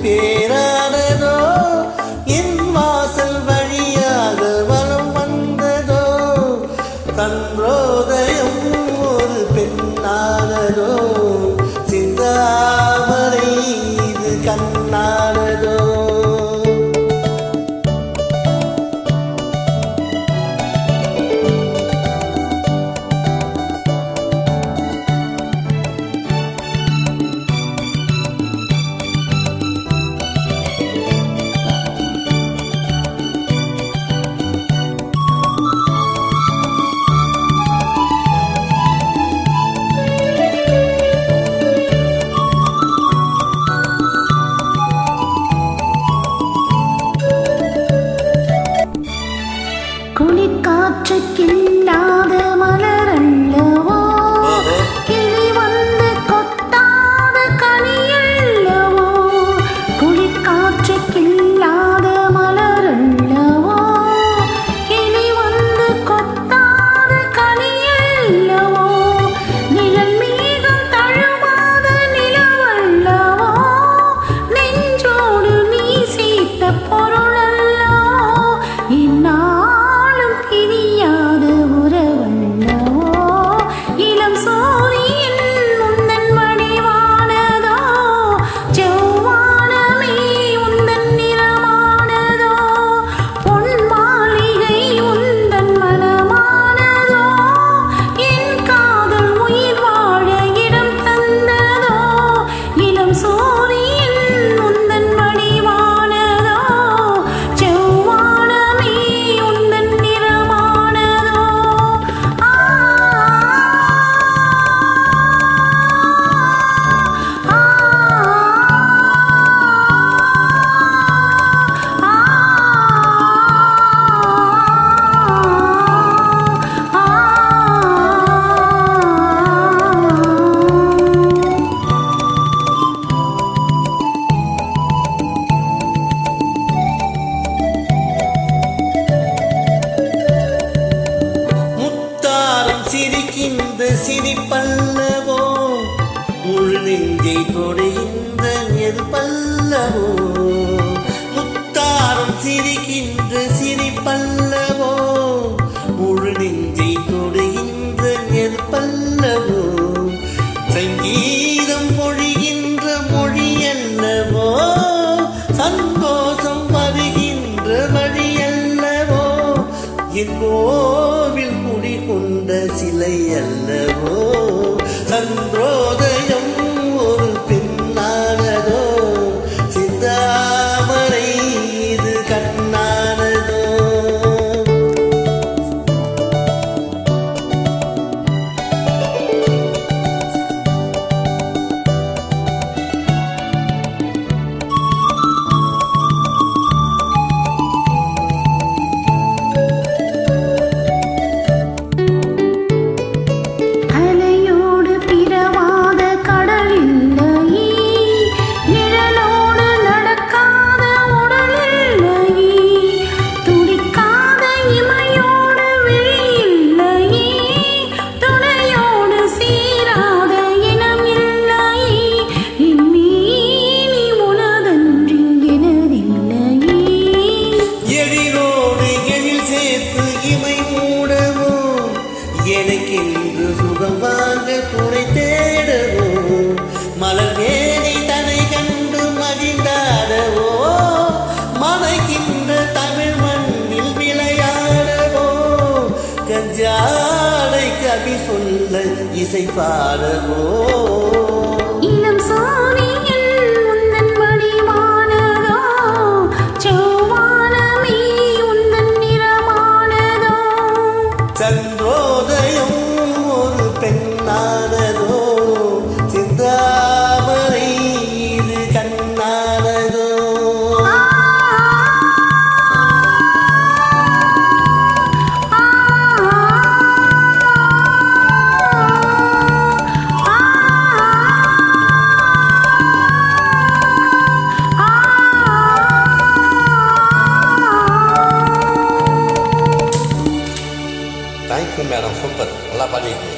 பேரானதோ என் வாசல் வழியாக வலம் வந்ததோ கன்றோதயம் ஒரு பெண்ணானதோ சிந்தாமரை இது கண்ணானதோ குளிர்காற்றுக்கில்லாத மலரல்லவோ கிளி வந்து கொத்தாத கனியல்லவோ குளிர்காற்றுக்கில்லாத மலரல்லவோ கிளி வந்து கொத்தாத கனியல்லவோ நிழல் மேகம் தழுவாத நிலவல்லவோ நெஞ்சோடு நீ சேர்த்த பொருளல்லவோ இன்னா சிரிக்கின்ற சிரிப்பல்லவோ முழு நெஞ்சை தொடைகின்ற நெருப்பல்லவோ முத்தாரம் சிரிக்கின்ற சிரிப்பல்லவோ முழு நெஞ்சை தொடைகின்ற நெருப்பல்லவோ சங்கீதம் பொழிகின்ற மொழியல்லவோ சந்தோஷம் வருகின்ற வழியல்லவோ என் கோவில் குடிகொண்ட சிலை அல்லவோ சந்திரோதயம் ஒரு பெண்ணானதோ சிந்தாமரை இது கண்ணானதோ எனக்கென்று சுகம் வாங்க துணை தேடவோ மலர் வேலை தனை கண்டு மகிழ்ந்தாடவோ மலைக்கின்ற தமிழ் மண்ணில் விளையாடவோ கஞ்சாடை கவி சொல்ல இசை பாடவோ இளம் சோனியில் உந்தன் வடிவானதோ சோவானமே உந்தன் நிறமானதோ சந்திரோதயம் ஒரு பெண்ணானதோ சிந்தாமரை இது கண்ணானதோ தேங்க்யூ மேடம், சூப்பர், நல்லா பாடிட்டு.